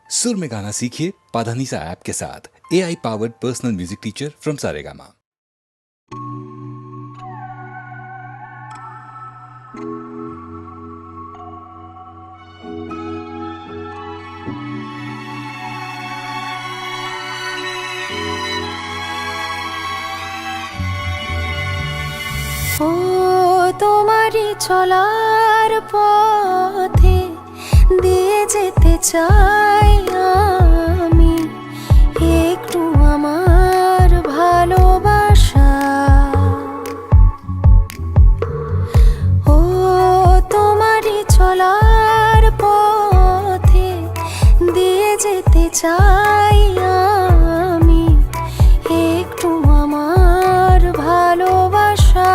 सुर में गाना सीखिए पाधानीसा ऐप के साथ। AI powered personal music teacher from Saregama. ও তোমারই চলার পথে দিয়ে যেতে চাই আমি একটু আমার ভালোবাসা। ও তোমারই চলার পথে দিয়ে যেতে চাই আমি একটু আমার ভালোবাসা।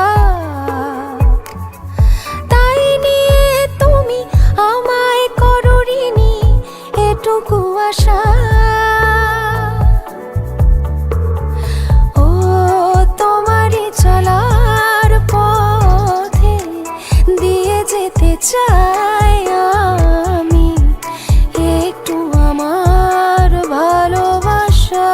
তাই নিয়ে তুমি আমায় করো ঋণী এটুকু আশা। ও তোমারই চলার পথে দিয়ে যেতে চাই আমি একটু আমার ভালোবাসা।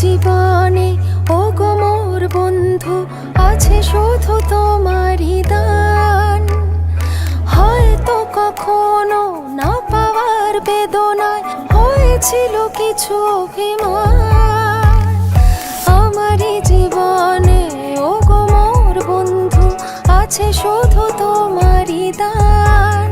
জীবনে ও গো মোর বন্ধু আছে শুধু তোমারই দান। হয়তো কখনো না পাওয়ার বেদনায় হয়েছিল কিছু অভিমান। আমারই জীবনে ও গো মোর বন্ধু আছে শুধু তোমারই দান।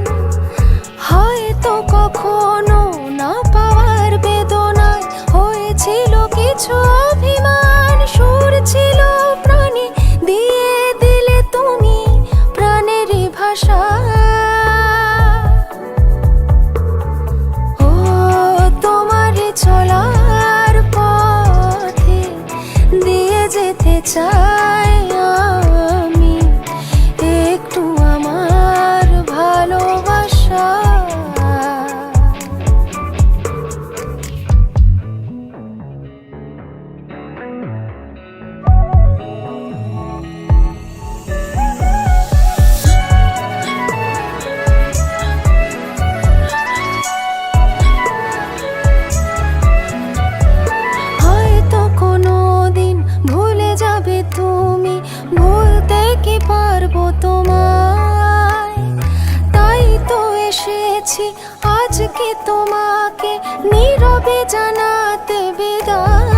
হয়তো কখনো না পাওয়ার বেদনায় হয়েছিল কিছু অভিমান। সুর ছিল প্রাণে দিয়ে দিলে তুমি প্রাণেরই ভাষা। ও তোমারই চলার পথে দিয়ে যেতে চাই আমি একটু আমার ভালোবাসা। তুমি ভুলতে কি পারবো তোমায়? তাই তো এসেছি আজকে তোমাকে নীরবে জানাতে বিদায়।